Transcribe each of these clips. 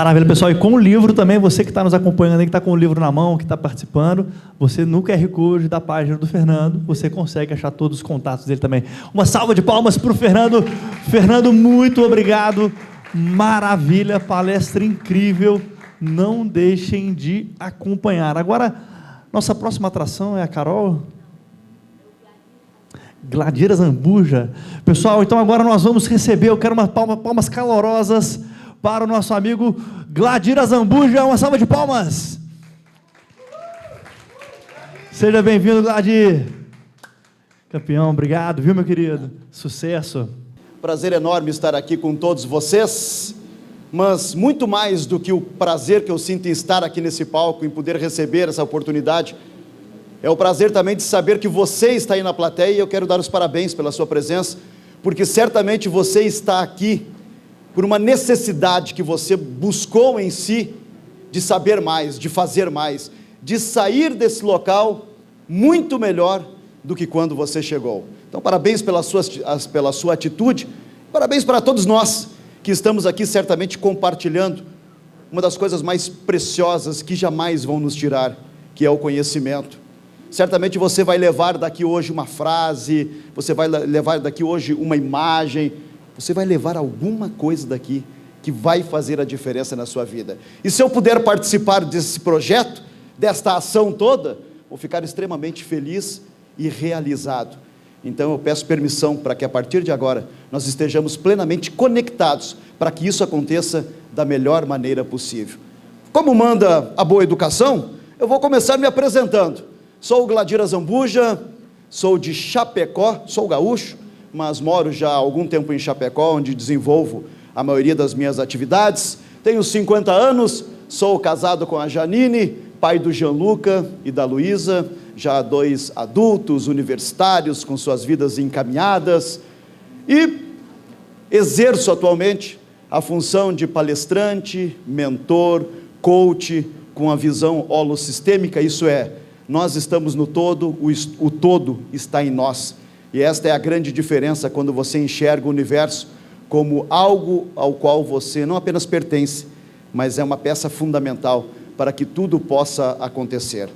Maravilha, pessoal. E com o livro também, você que está nos acompanhando aí, que está com o livro na mão, que está participando, você no QR Code da página do Fernando, você consegue achar todos os contatos dele também. Uma salva de palmas para o Fernando. Fernando, muito obrigado. Maravilha, palestra incrível. Não deixem de acompanhar. Agora, nossa próxima atração é a Carol Gladira Zambuja. Pessoal, então agora nós vamos receber, eu quero umas palmas calorosas para o nosso amigo Gladira Zambuja. Uma salva de palmas. Seja bem-vindo, Gladir. Campeão, obrigado, viu, meu querido? Sucesso. Prazer enorme estar aqui com todos vocês, mas muito mais do que o prazer que eu sinto em estar aqui nesse palco, em poder receber essa oportunidade, é o prazer também de saber que você está aí na plateia, e eu quero dar os parabéns pela sua presença, porque certamente você está aqui por uma necessidade que você buscou em si, de saber mais, de fazer mais, de sair desse local muito melhor do que quando você chegou. Então, parabéns pela sua atitude, parabéns para todos nós, que estamos aqui certamente compartilhando uma das coisas mais preciosas que jamais vão nos tirar, que é o conhecimento. Certamente você vai levar daqui hoje uma frase, você vai levar daqui hoje uma imagem, você vai levar alguma coisa daqui que vai fazer a diferença na sua vida. E se eu puder participar desse projeto, desta ação toda, vou ficar extremamente feliz e realizado. Então eu peço permissão para que a partir de agora nós estejamos plenamente conectados para que isso aconteça da melhor maneira possível. Como manda a boa educação, eu vou começar me apresentando. Sou o Gladira Zambuja, sou de Chapecó, sou gaúcho, mas moro já há algum tempo em Chapecó, onde desenvolvo a maioria das minhas atividades. Tenho 50 anos, sou casado com a Janine, pai do Gianluca e da Luísa, já 2 adultos, universitários, com suas vidas encaminhadas, e exerço atualmente a função de palestrante, mentor, coach, com a visão holossistêmica, isso é, nós estamos no todo, o todo está em nós. E esta é a grande diferença quando você enxerga o universo como algo ao qual você não apenas pertence, mas é uma peça fundamental para que tudo possa acontecer.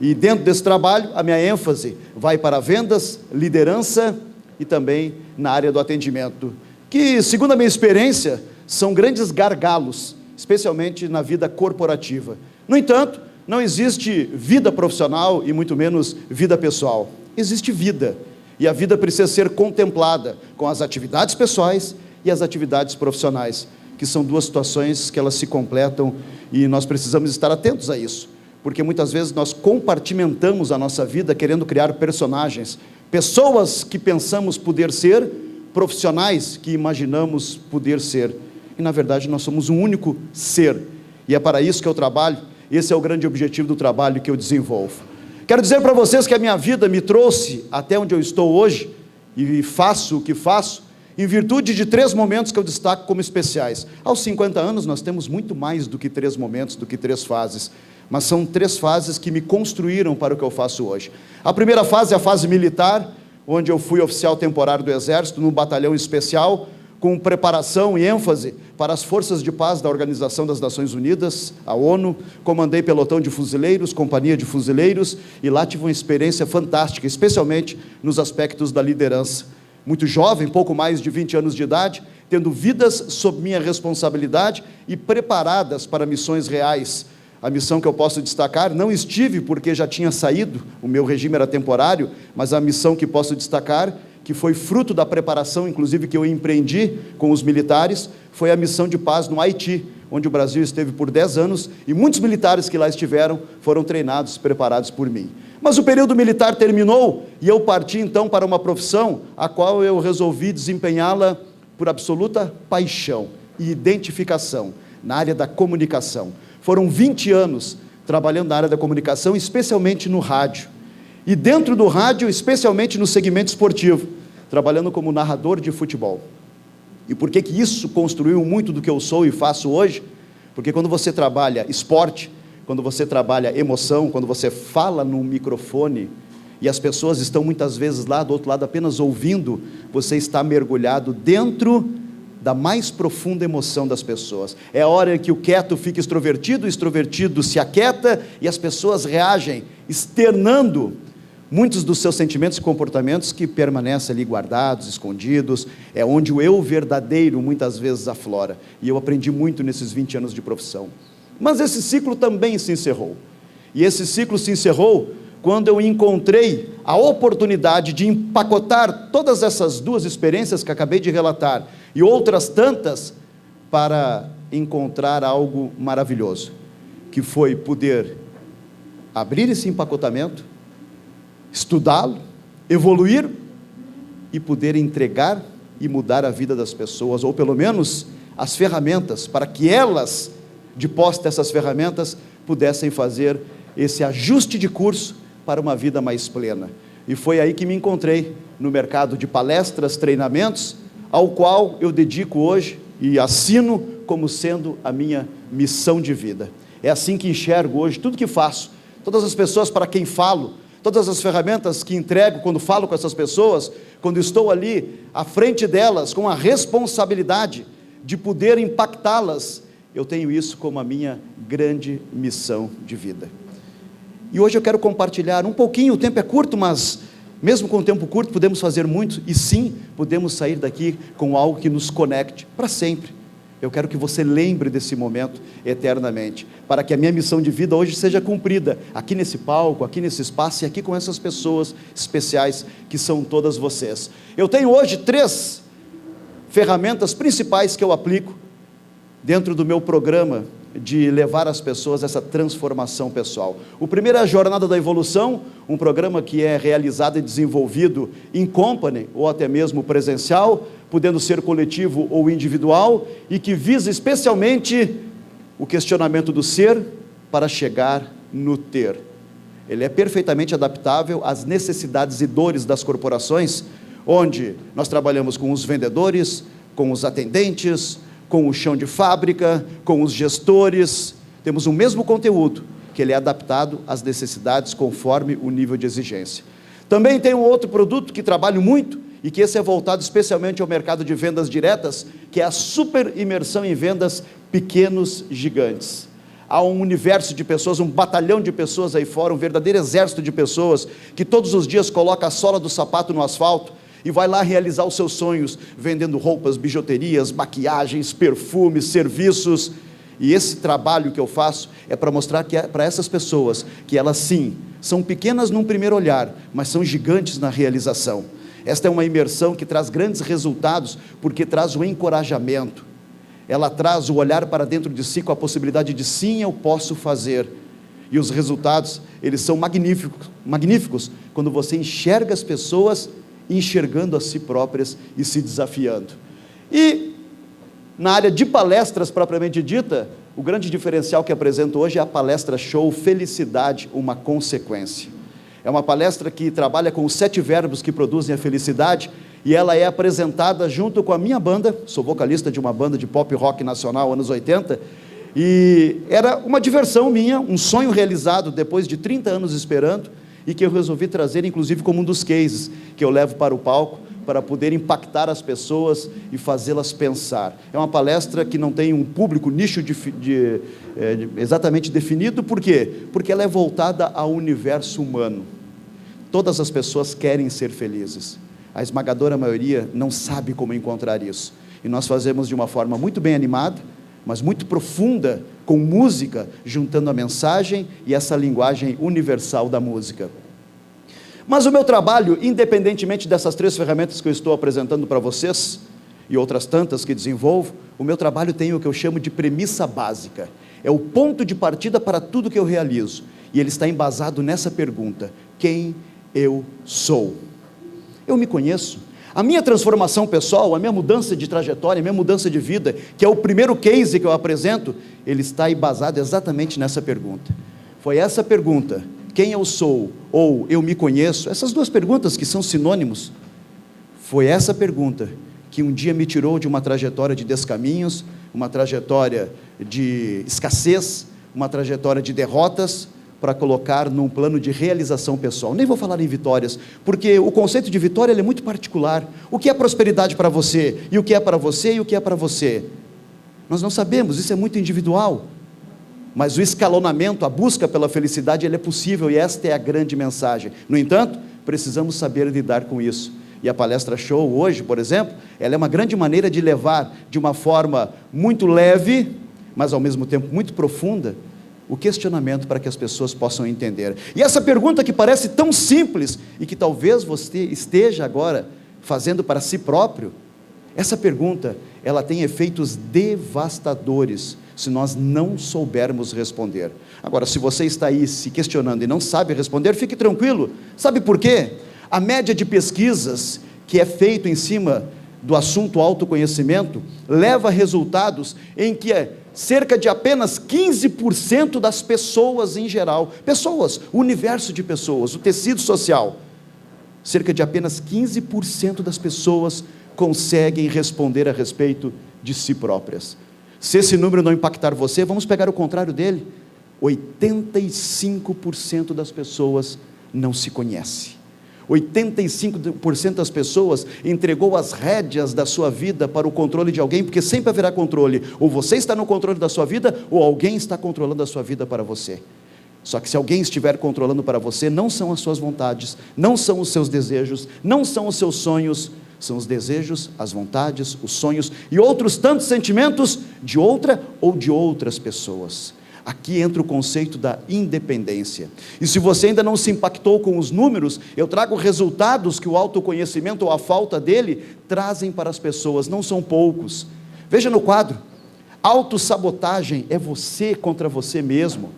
E dentro desse trabalho, a minha ênfase vai para vendas, liderança e também na área do atendimento, que, segundo a minha experiência, são grandes gargalos, especialmente na vida corporativa. No entanto, não existe vida profissional e muito menos vida pessoal. Existe vida. E a vida precisa ser contemplada com as atividades pessoais e as atividades profissionais, que são 2 situações que elas se completam e nós precisamos estar atentos a isso, porque muitas vezes nós compartimentamos a nossa vida querendo criar personagens, pessoas que pensamos poder ser, profissionais que imaginamos poder ser, e na verdade nós somos um único ser, e é para isso que eu trabalho, esse é o grande objetivo do trabalho que eu desenvolvo. Quero dizer para vocês que a minha vida me trouxe até onde eu estou hoje, e faço o que faço, em virtude de 3 momentos que eu destaco como especiais. Aos 50 anos nós temos muito mais do que 3 momentos, do que 3 fases, mas são 3 fases que me construíram para o que eu faço hoje. A primeira fase é a fase militar, onde eu fui oficial temporário do Exército, num batalhão especial, com preparação e ênfase para as forças de paz da Organização das Nações Unidas, a ONU, comandei pelotão de fuzileiros, companhia de fuzileiros, e lá tive uma experiência fantástica, especialmente nos aspectos da liderança. Muito jovem, pouco mais de 20 anos de idade, tendo vidas sob minha responsabilidade e preparadas para missões reais. A missão que eu posso destacar, não estive porque já tinha saído, o meu regime era temporário, mas a missão que posso destacar, que foi fruto da preparação, inclusive, que eu empreendi com os militares, foi a missão de paz no Haiti, onde o Brasil esteve por 10 anos, e muitos militares que lá estiveram foram treinados, preparados por mim. Mas o período militar terminou, e eu parti então para uma profissão, a qual eu resolvi desempenhá-la por absoluta paixão e identificação, na área da comunicação. Foram 20 anos trabalhando na área da comunicação, especialmente no rádio. E dentro do rádio, especialmente no segmento esportivo, trabalhando como narrador de futebol. E por que isso construiu muito do que eu sou e faço hoje? Porque quando você trabalha esporte, quando você trabalha emoção, quando você fala no microfone, e as pessoas estão muitas vezes lá do outro lado apenas ouvindo, você está mergulhado dentro da mais profunda emoção das pessoas. É a hora em que o quieto fica extrovertido, o extrovertido se aquieta e as pessoas reagem, externando muitos dos seus sentimentos e comportamentos que permanecem ali guardados, escondidos. É onde o eu verdadeiro muitas vezes aflora. E eu aprendi muito nesses 20 anos de profissão. Mas esse ciclo também se encerrou. E esse ciclo se encerrou quando eu encontrei a oportunidade de empacotar todas essas duas experiências que acabei de relatar e outras tantas para encontrar algo maravilhoso, que foi poder abrir esse empacotamento, estudá-lo, evoluir e poder entregar e mudar a vida das pessoas, ou pelo menos as ferramentas, para que elas, de posse dessas ferramentas, pudessem fazer esse ajuste de curso para uma vida mais plena. E foi aí que me encontrei no mercado de palestras, treinamentos, ao qual eu dedico hoje e assino como sendo a minha missão de vida. É assim que enxergo hoje tudo que faço, todas as pessoas para quem falo, todas as ferramentas que entrego quando falo com essas pessoas, quando estou ali à frente delas, com a responsabilidade de poder impactá-las, eu tenho isso como a minha grande missão de vida. E hoje eu quero compartilhar um pouquinho, o tempo é curto, mas mesmo com o tempo curto podemos fazer muito, e sim, podemos sair daqui com algo que nos conecte para sempre. Eu quero que você lembre desse momento eternamente, para que a minha missão de vida hoje seja cumprida, aqui nesse palco, aqui nesse espaço, e aqui com essas pessoas especiais, que são todas vocês. Eu tenho hoje 3 ferramentas principais que eu aplico, dentro do meu programa, de levar as pessoas a essa transformação pessoal. O primeiro é a Jornada da Evolução, um programa que é realizado e desenvolvido em company, ou até mesmo presencial, podendo ser coletivo ou individual, e que visa especialmente o questionamento do ser para chegar no ter. Ele é perfeitamente adaptável às necessidades e dores das corporações, onde nós trabalhamos com os vendedores, com os atendentes, com o chão de fábrica, com os gestores. Temos o mesmo conteúdo, que ele é adaptado às necessidades conforme o nível de exigência. Também tem um outro produto que trabalho muito, e que esse é voltado especialmente ao mercado de vendas diretas, que é a super imersão em vendas pequenos gigantes. Há um universo de pessoas, um batalhão de pessoas aí fora, um verdadeiro exército de pessoas, que todos os dias coloca a sola do sapato no asfalto, e vai lá realizar os seus sonhos, vendendo roupas, bijuterias, maquiagens, perfumes, serviços. E esse trabalho que eu faço é para mostrar que para essas pessoas, que elas sim, são pequenas num primeiro olhar, mas são gigantes na realização. Esta é uma imersão que traz grandes resultados, porque traz o encorajamento, ela traz o olhar para dentro de si com a possibilidade de sim, eu posso fazer. E os resultados, eles são magníficos, quando você enxerga as pessoas enxergando a si próprias e se desafiando. E na área de palestras propriamente dita, o grande diferencial que apresento hoje é a palestra show Felicidade, uma consequência. É uma palestra que trabalha com os 7 verbos que produzem a felicidade, e ela é apresentada junto com a minha banda. Sou vocalista de uma banda de pop rock nacional, anos 80, e era uma diversão minha, um sonho realizado depois de 30 anos esperando, e que eu resolvi trazer, inclusive, como um dos cases que eu levo para o palco, para poder impactar as pessoas e fazê-las pensar. É uma palestra que não tem um público, nicho exatamente definido. Por quê? Porque ela é voltada ao universo humano. Todas as pessoas querem ser felizes. A esmagadora maioria não sabe como encontrar isso. E nós fazemos de uma forma muito bem animada, mas muito profunda, com música, juntando a mensagem e essa linguagem universal da música. Mas o meu trabalho, independentemente dessas 3 ferramentas que eu estou apresentando para vocês, e outras tantas que desenvolvo, o meu trabalho tem o que eu chamo de premissa básica. É o ponto de partida para tudo que eu realizo, e ele está embasado nessa pergunta: quem eu sou? Eu me conheço? A minha transformação pessoal, a minha mudança de trajetória, a minha mudança de vida, que é o primeiro case que eu apresento, ele está embasado exatamente nessa pergunta. Foi essa pergunta, quem eu sou, ou eu me conheço, essas 2 perguntas que são sinônimos, foi essa pergunta que um dia me tirou de uma trajetória de descaminhos, uma trajetória de escassez, uma trajetória de derrotas, para colocar num plano de realização pessoal. Nem vou falar em vitórias, porque o conceito de vitória ele é muito particular. O que é prosperidade para você? E o que é para você? E o que é para você? Nós não sabemos, isso é muito individual. Mas o escalonamento, a busca pela felicidade, ele é possível, e esta é a grande mensagem. No entanto, precisamos saber lidar com isso. E a palestra show hoje, por exemplo, ela é uma grande maneira de levar de uma forma muito leve, mas ao mesmo tempo muito profunda, o questionamento para que as pessoas possam entender. E essa pergunta que parece tão simples, e que talvez você esteja agora fazendo para si próprio, essa pergunta, ela tem efeitos devastadores, se nós não soubermos responder. Agora, se você está aí se questionando e não sabe responder, fique tranquilo. Sabe por quê? A média de pesquisas que é feito em cima do assunto autoconhecimento leva a resultados em que cerca de apenas 15% das pessoas em geral, pessoas, o universo de pessoas, o tecido social, cerca de apenas 15% das pessoas conseguem responder a respeito de si próprias. Se esse número não impactar você, vamos pegar o contrário dele. 85% das pessoas não se conhece. 85% das pessoas entregou as rédeas da sua vida para o controle de alguém, porque sempre haverá controle. Ou você está no controle da sua vida, ou alguém está controlando a sua vida para você. Só que se alguém estiver controlando para você, não são as suas vontades, não são os seus desejos, não são os seus sonhos, são os desejos, as vontades, os sonhos e outros tantos sentimentos de outra ou de outras pessoas. Aqui entra o conceito da independência. E se você ainda não se impactou com os números, eu trago resultados que o autoconhecimento ou a falta dele trazem para as pessoas, não são poucos. Veja no quadro, autossabotagem é você contra você mesmo.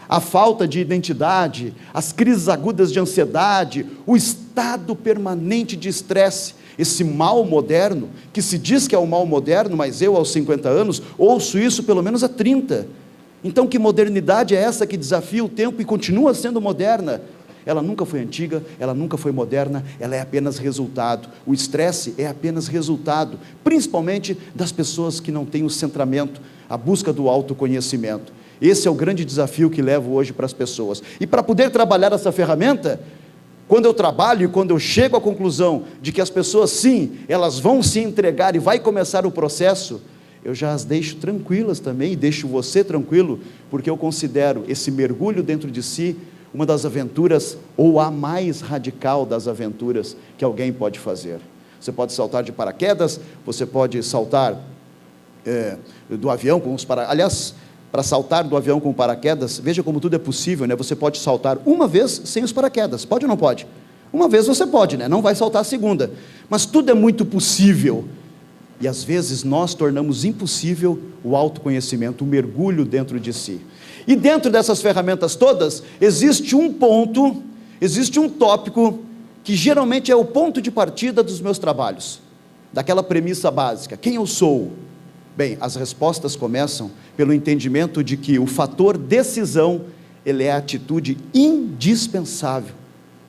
A falta de identidade, as crises agudas de ansiedade, o estado permanente de estresse, esse mal moderno, que se diz que é o mal moderno, mas eu aos 50 anos, ouço isso pelo menos há 30. Então que modernidade é essa que desafia o tempo e continua sendo moderna? Ela nunca foi antiga, ela nunca foi moderna, ela é apenas resultado. O estresse é apenas resultado, principalmente das pessoas que não têm o centramento, a busca do autoconhecimento. Esse é o grande desafio que levo hoje para as pessoas. E para poder trabalhar essa ferramenta, quando eu trabalho e quando eu chego à conclusão de que as pessoas sim, elas vão se entregar e vai começar o processo, eu já as deixo tranquilas também e deixo você tranquilo, porque eu considero esse mergulho dentro de si uma das aventuras, ou a mais radical das aventuras que alguém pode fazer. Você pode saltar de paraquedas, você pode saltar do avião com os paraquedas. Aliás, para saltar do avião com paraquedas, veja como tudo é possível, né? Você pode saltar uma vez sem os paraquedas, pode ou não pode? Uma vez você pode, né? Não vai saltar a segunda, mas tudo é muito possível, e às vezes nós tornamos impossível o autoconhecimento, o mergulho dentro de si. E dentro dessas ferramentas todas, existe um ponto, existe um tópico, que geralmente é o ponto de partida dos meus trabalhos, daquela premissa básica: quem eu sou? Bem, as respostas começam pelo entendimento de que o fator decisão, ele é a atitude indispensável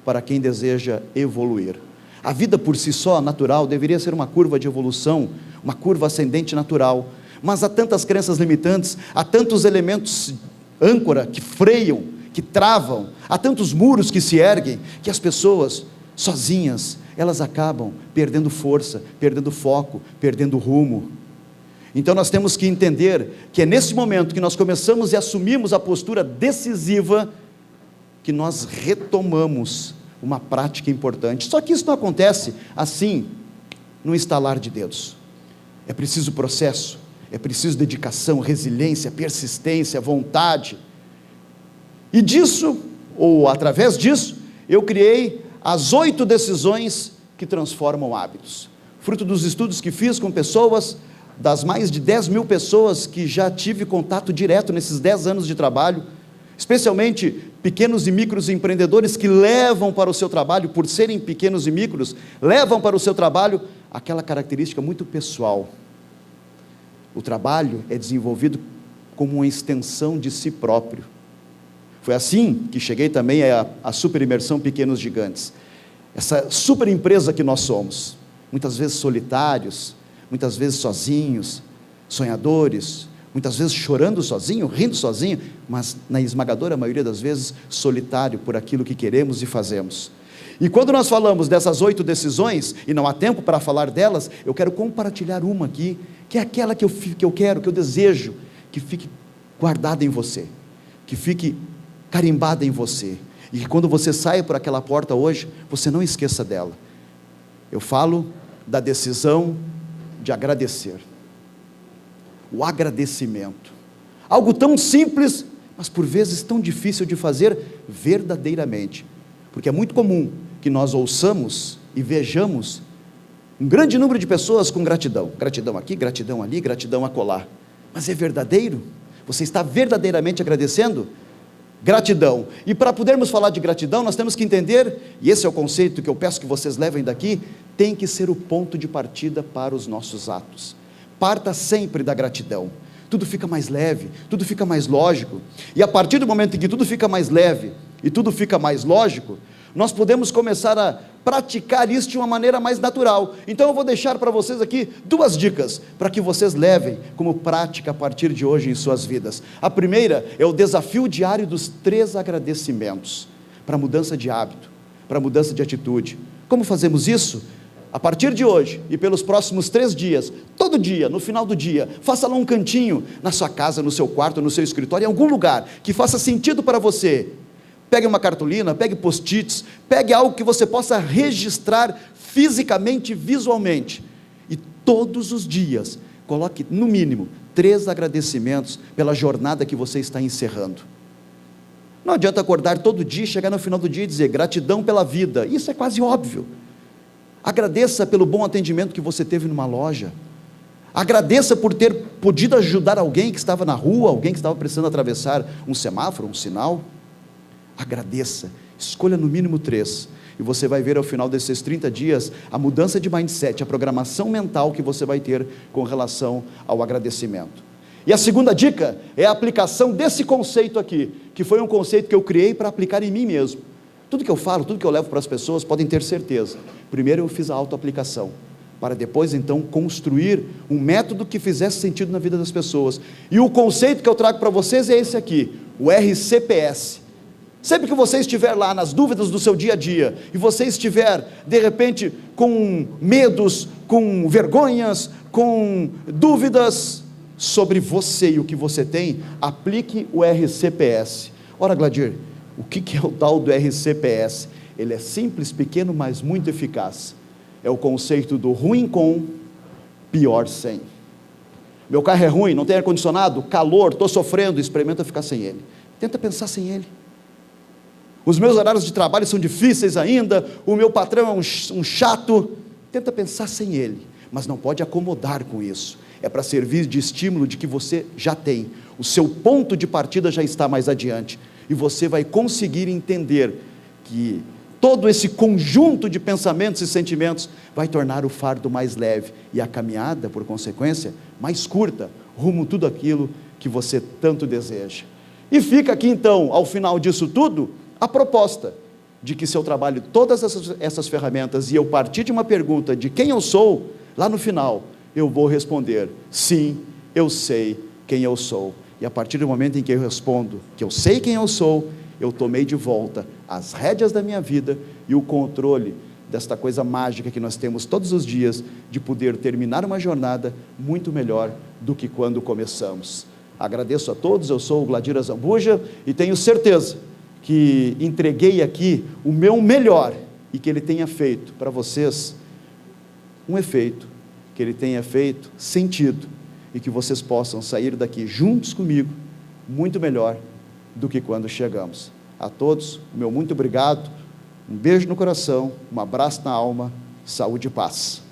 para quem deseja evoluir. A vida por si só, natural, deveria ser uma curva de evolução, uma curva ascendente natural, mas há tantas crenças limitantes, há tantos elementos âncora que freiam, que travam, há tantos muros que se erguem, que as pessoas, sozinhas, elas acabam perdendo força, perdendo foco, perdendo rumo. Então nós temos que entender que é nesse momento que nós começamos e assumimos a postura decisiva, que nós retomamos uma prática importante. Só que isso não acontece assim, no estalar de dedos. É preciso processo, é preciso dedicação, resiliência, persistência, vontade. E disso, ou através disso, eu criei as 8 decisões que transformam hábitos. Fruto dos estudos que fiz com pessoas, das mais de 10 mil pessoas que já tive contato direto nesses 10 anos de trabalho, especialmente pequenos e micros empreendedores que levam para o seu trabalho, por serem pequenos e micros, levam para o seu trabalho aquela característica muito pessoal. O trabalho é desenvolvido como uma extensão de si próprio. Foi assim que cheguei também à super imersão Pequenos Gigantes, essa super empresa que nós somos, muitas vezes solitários, muitas vezes sozinhos, sonhadores, muitas vezes chorando sozinho, rindo sozinho, mas na esmagadora maioria das vezes solitário por aquilo que queremos e fazemos. E quando nós falamos dessas 8 decisões, e não há tempo para falar delas, eu quero compartilhar uma aqui, que é aquela que eu quero, que eu desejo, que fique guardada em você, que fique carimbada em você, e que quando você saia por aquela porta hoje, você não esqueça dela. Eu falo da decisão de agradecer. O agradecimento, algo tão simples, mas por vezes tão difícil de fazer verdadeiramente, porque é muito comum que nós ouçamos e vejamos um grande número de pessoas com gratidão, gratidão aqui, gratidão ali, gratidão acolá, mas é verdadeiro? Você está verdadeiramente agradecendo? Gratidão. E para podermos falar de gratidão, nós temos que entender, e esse é o conceito que eu peço que vocês levem daqui, tem que ser o ponto de partida para os nossos atos. Parta sempre da gratidão, tudo fica mais leve, tudo fica mais lógico, e a partir do momento em que tudo fica mais leve, e tudo fica mais lógico, nós podemos começar a praticar isso de uma maneira mais natural. Então eu vou deixar para vocês aqui 2 dicas, para que vocês levem como prática a partir de hoje em suas vidas. A primeira é o desafio diário dos 3 agradecimentos, para mudança de hábito, para mudança de atitude. Como fazemos isso? A partir de hoje e pelos próximos 3 dias, todo dia, no final do dia, faça lá um cantinho, na sua casa, no seu quarto, no seu escritório, em algum lugar, que faça sentido para você. Pegue uma cartolina, pegue post-its, pegue algo que você possa registrar fisicamente, visualmente, e todos os dias, coloque no mínimo 3 agradecimentos pela jornada que você está encerrando. Não adianta acordar todo dia, chegar no final do dia e dizer gratidão pela vida, isso é quase óbvio. Agradeça pelo bom atendimento que você teve numa loja, agradeça por ter podido ajudar alguém que estava na rua, alguém que estava precisando atravessar um semáforo, um sinal. Agradeça, escolha no mínimo 3, e você vai ver ao final desses 30 dias, a mudança de mindset, a programação mental que você vai ter com relação ao agradecimento. E a segunda dica, é a aplicação desse conceito aqui, que foi um conceito que eu criei para aplicar em mim mesmo. Tudo que eu falo, tudo que eu levo para as pessoas, podem ter certeza, primeiro eu fiz a autoaplicação, para depois então construir um método que fizesse sentido na vida das pessoas, e o conceito que eu trago para vocês é esse aqui, o RCPS. Sempre que você estiver lá nas dúvidas do seu dia a dia, e você estiver de repente com medos, com vergonhas, com dúvidas sobre você e o que você tem, aplique o RCPS. Ora, Gladir, o que é o tal do RCPS? Ele é simples, pequeno, mas muito eficaz. É o conceito do ruim com, pior sem. Meu carro é ruim, não tem ar-condicionado, calor, estou sofrendo, experimenta ficar sem ele. Tenta pensar sem ele. Os meus horários de trabalho são difíceis ainda, o meu patrão é um chato, tenta pensar sem ele, mas não pode acomodar com isso, é para servir de estímulo de que você já tem, o seu ponto de partida já está mais adiante, e você vai conseguir entender que todo esse conjunto de pensamentos e sentimentos vai tornar o fardo mais leve, e a caminhada, por consequência, mais curta, rumo a tudo aquilo que você tanto deseja. E fica aqui então, ao final disso tudo, a proposta de que se eu trabalho todas essas ferramentas e eu partir de uma pergunta de quem eu sou, lá no final eu vou responder, sim, eu sei quem eu sou, e a partir do momento em que eu respondo que eu sei quem eu sou, eu tomei de volta as rédeas da minha vida e o controle desta coisa mágica que nós temos todos os dias, de poder terminar uma jornada muito melhor do que quando começamos. Agradeço a todos, eu sou o Gladir Azambuja e tenho certeza que entreguei aqui o meu melhor, e que ele tenha feito para vocês um efeito, que ele tenha feito sentido, e que vocês possam sair daqui juntos comigo, muito melhor do que quando chegamos. A todos, meu muito obrigado, um beijo no coração, um abraço na alma, saúde e paz.